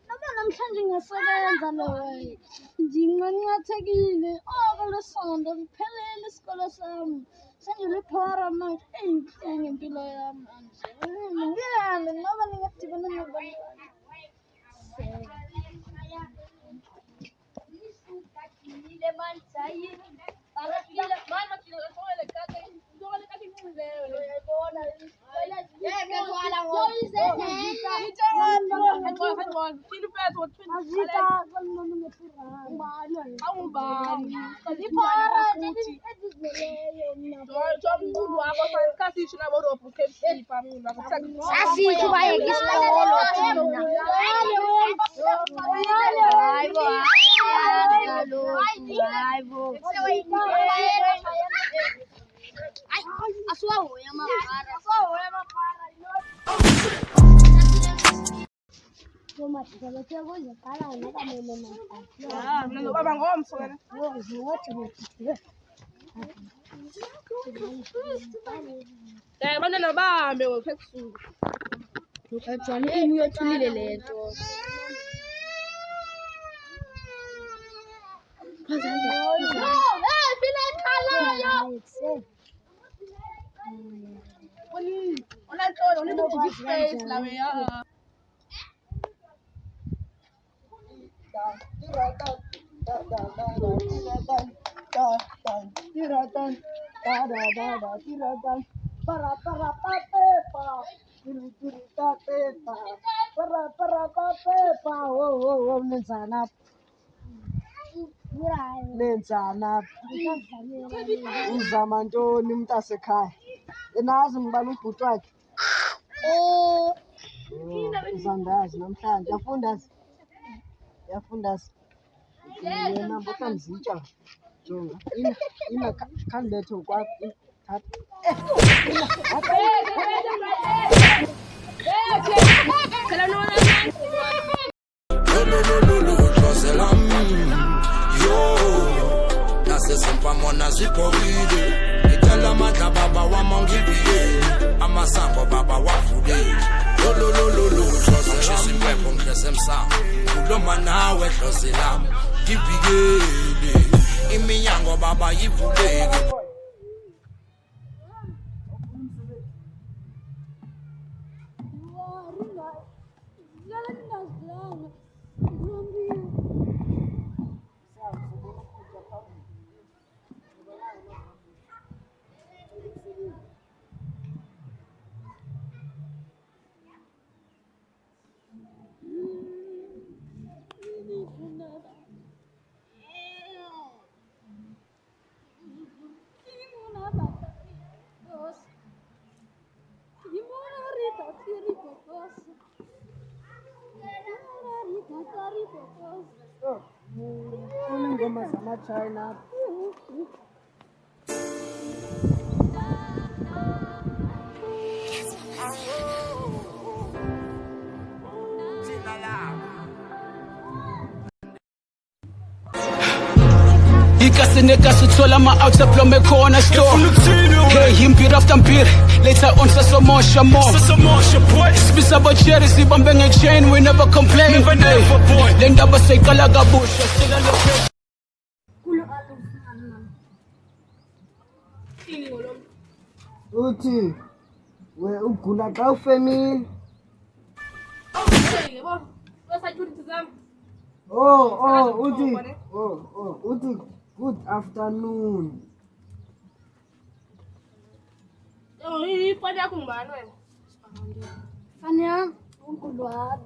Noma namhlanje ngiyasebenza loyi. Ngingathekile. Kolesonto liphelele isikole sami. Sengilephora manje. Engiyinhlenge impilo yami manje. Ngihambe ngoba ningadibana nabantu. Abantwana bahambe ngokhebusuku. Ujwani ini uyothulile lento. Nenzana uzama ntoni mntasekhaya enazi ngibala ubhuti wakhe uzandazi namhlanje yafundazi yena mbokamzitsha jonga ina khandethe ukwakho Nasesempamona zipokile ngitela amandla baba wami ngibiyele amasango baba wavulile lolololo hlose simpepho ngihlese emsamo kuloma nawe hlose lami ngibikele iminyango baba yivuleke. Ingoma zama-China. Sithola ama-outer plumbe corner store. Hey, impiri after impiri. Later on sasomosha more. Sibisa bocheri sibambe nge-chain, we never complain. Le ndaba seyiqala kabusha sila lokho. Uthi we ugula xa ufemile. Uthi good afternoon. Ifani yakho ngubani wena? Fani yami unkulu wami.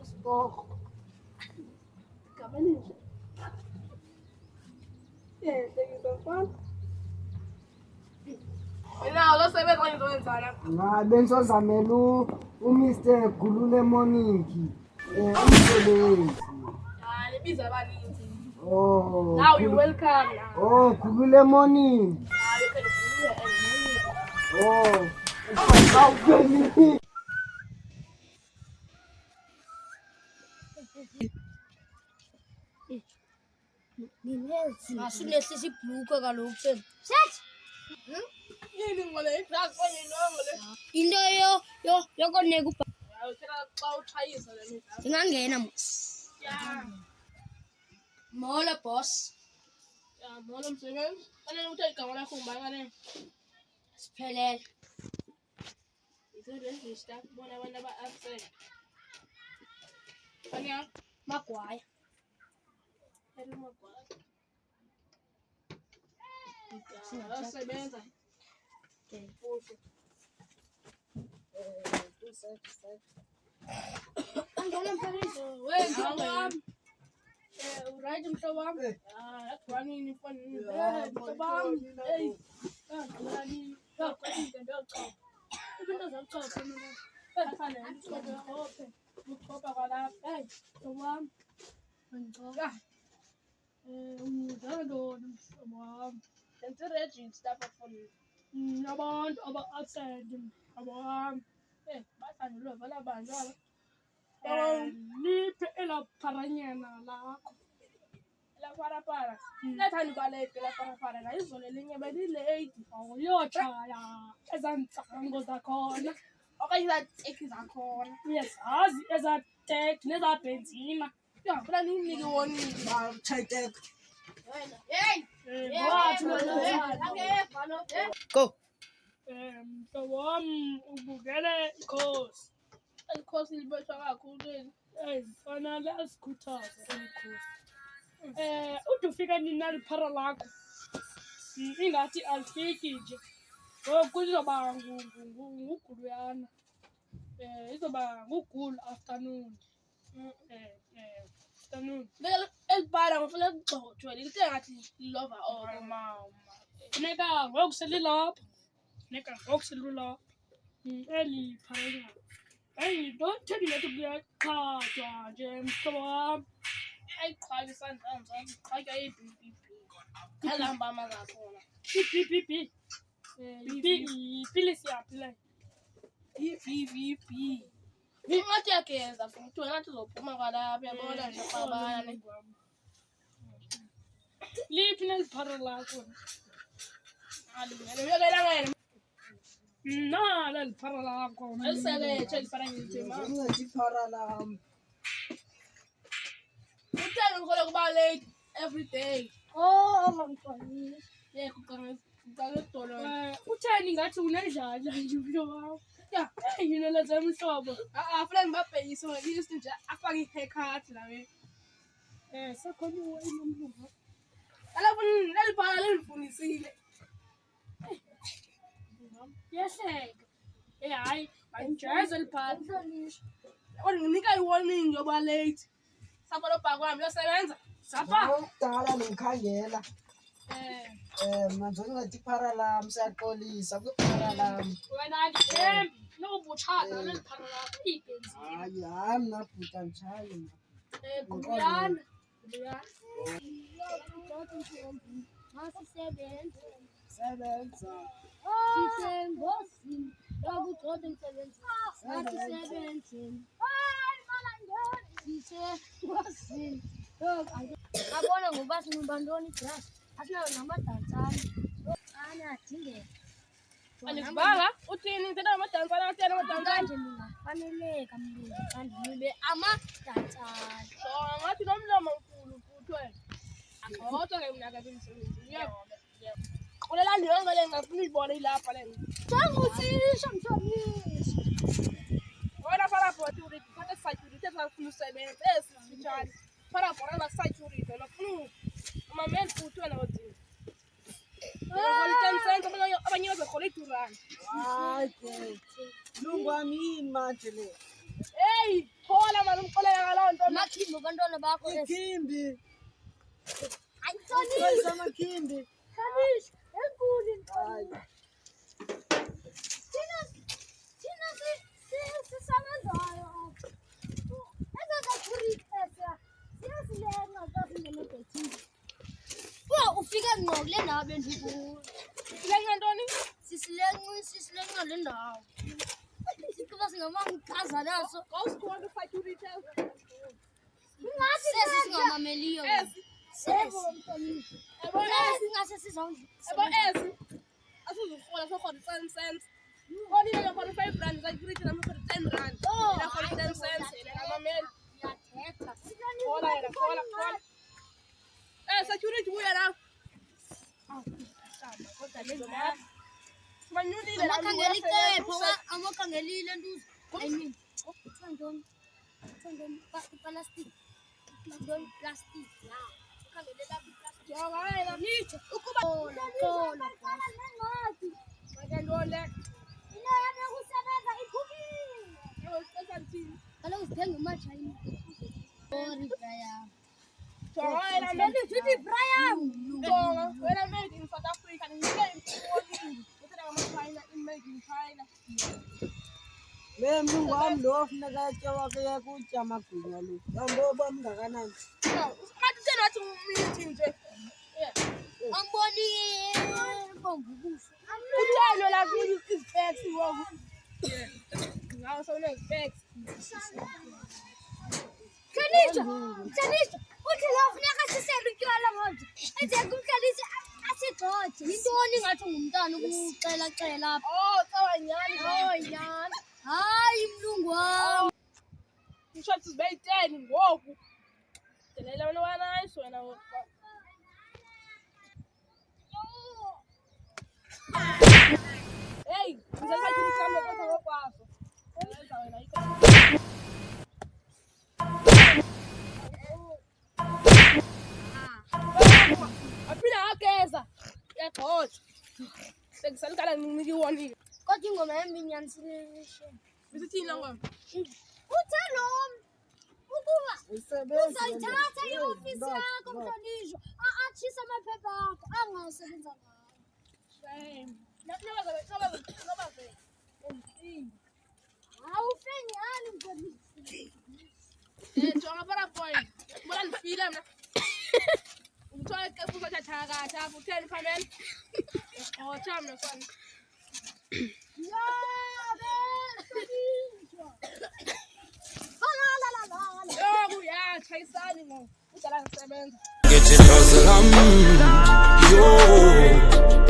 Siboko. Igama elinje. Ngiyafana. Wena ulosebenza kanje uzowenzana? Bensozamela uMr Gulule Morning umsebenzi. Libiza abaninzi. Oh. Now you welcome. Oh, Gulule Morning. Oh. Asulesi sibhluka kaloku. Sethi Yini ngole idrag kwenye ngole. Into yokoneka Awuthela xa utshayisa le midla. ndingangena mos. Ya. Molo boss. Ya, molo msebenzi. Fanele uthe igama lakho ngibani? Siphelele. Iseregister bona abantu aba-absent. Fanya Magwaya. eri magwala. Asebenza. Futhi. Angena mfaniso. Mhlobo wami. Uright mhlobo wami? Yakufanini ifoni. Mhlobo wami. Hey. Ngani? Ngiyaqala. Ibinto zakucofa mina. Afane ngicophe ophe. Ucopa kwalapha. Hey, mhlobo wami. Ngicopha. Ngidalo mhlobo wami. Senze register bafoni. Abantu aba-absent mhlobo wami. Bathandulwe vala bantu aba. Liphe elapharanyana lakho. Elaparapara. Lathanda ubaleka elaparapara. Ngayizolo elinye belilate. Awuyotshaya ezantsango zakhona. Okanye izateki zakhona. Uyazazi ezateki nezabenzina. Funa ninike warning. Bawutshayiteka. Hey! Go. Mhlobo wami ubukele ikhosi. Ikhosi libethwa kakhulu. Zifana liyasikhuthaza ikhosi. Ude ufika nini naliphara lakho? Ingathi alifiki nje. Ngoku izoba nguguluyana. Izoba ngugul afternoon. Afternoon. Elibhala ngifuna ukugxothwa. Lithi ngathi lilova all mama. Funeka ngoku selilapha. Funeka ngoku selilapha. Elipharanyana. Hey, don't tell me that kuyaqhathwa nje mhlobo wami. Ayiqhwala isandla zami, qhathwa i-BBB. Kalamba amagakhona. I-BBB. Ipilisi yaphi le? I-BBB. Ngathi yageza futhi ngathi uzophuma kwalapha yabona nje qabana. Liphi neliphara lakho? Alibuyela. Nala liphara lakho. Elisebenza liphara ngithi ma. Ungaziphara lami. Uthanda ngikhola kuba late every day. Mfaniso. Kuqala idolo. Utheni ngathi unendlala nje mhlobo wami. Ya, Yini lenza mhlobo. Afuna ngibabhekise ngilist nje afake i-haircut la we. Sekhona unomhluko. Alapha lelibhala lelifunisile. Yehleka. Hayi, ayinjeza liphara. Kodwa nginika i-warning yoba late. Sapha lobha kwami uyosebenza. Sapha. Awukudala nimkhangela. Manje ungathi iphara lami siyaxolisa kwiphara lami. Wena andithembi. Nobutshana leliphara lakho ibenzini. Hayi mnabhuta ntshayi. Guluyana. Sebenza. Sisengozini yokugxotha emsebenzini. Asisebenzini. Sisengozini. Abona ngoba sinubantoni igrasi. Asinayo namadantsana. Adingeka. Andikubanga uthini thina amadansana athena amadansana. Kanje ningafaneleka mlungu xa ndinxibe amadantsana. So ngathi nomlomo mkhulu futhi wena. Akhothwa ke mna ke emsebenzini. Qolela ndiyonke le ngafuna uyibone ilapha le. Sangusisha mhlonisi. Wena fara boturi phatha security esafuna usebenza esifitshane. Fara bona la security nafuna ama-men futhi wena uthini. Abanye bazakhola idurani. Hayi lungwami yini manje le? Hey, thola manje umxolela ngalowo nto. Makhimbi abantwana bakho Ikhimbi. Ayinhlonisi. Amakhimbi. Hlonisi. Enkulu Hayi. Thina sisabenzayo. Ezazapurikesa. Siyasilenga xa singenebhethini. Ufike ngqo kule ndawo bendikuyo. Silenga ntoni? Sisilenga le ndawo. Siqhuba singamamchaza naso. Awusikhona security. Sesi singamameliyo. Sesi. Ebo esi. Singase sizawudla. Ebo esi. asizufola sokhona 10 cents. Koni yena khona 5 rand zakurithi nami khona 10 rand. Yena khona 10 cents yena ngamameli. Ngiyathetha. Khola yena khola. Security buya la. Kodwa lezo mara. Manyulile la. Amakhangelile ntuza. I mean, Tandon plastic. Tandon plastic la. Khangelela plastic. Yawayela nitho. Ukuba khona. Makandole. Ina yami ukusebenza iphukile. Yosentini. Kaloku sithenga amajayini. Sorry Brian. Yawayela Sithi Brian. Jonga, wena made in South Africa and you came to China. China made in China. Le mlungu wami lo funeka atyewa ke kutya amagwinya lo. Yambo bamngakanani. Ngathi thina wathi umithi nje. Amboni bombukuso. Uthalo la kuthi specs woku. Ngawo sona specs. Kanisha. Uthi lo funeka sisele utywala manje. Enze kumkhalisi asigxothe. Yintoni ngathi ngumntana ukucela apha. Oh, tsawanyani. Oh nyana. Hayi mlungu wami. Ishots is very 10 ngoku. Delela wena wana isona ngoku. Hey, ngizathatha ikhamera kodwa ngokwazo. Yenza wena ikhamera. Aphila ageza. Yagxotha. Sekusalikala nginiki warning. Kodwa ingoma yami inyanisile. Bisithini la ngoma? Uthe lo ukuba Usebenza. uzayithatha iofisi yakho mhlonishwa. Atshisa amaphepha akho angasebenza ngawo. Shame. Awufengi ani mhlonishwa. Jonga para boy. Mbona ndifile mna. Ngithola ke futhi thatha apho 10 payment. Oh, chamna kwani. Ya, chayisani ngo. Udala ngisebenza. Ngithi ndozela yo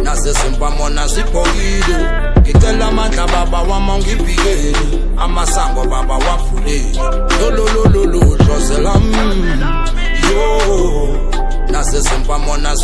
nasesimpamona ziphokile ngicela amandla baba wami ungibhikele amasango baba wavulile lo ndozela yo nasesimpamona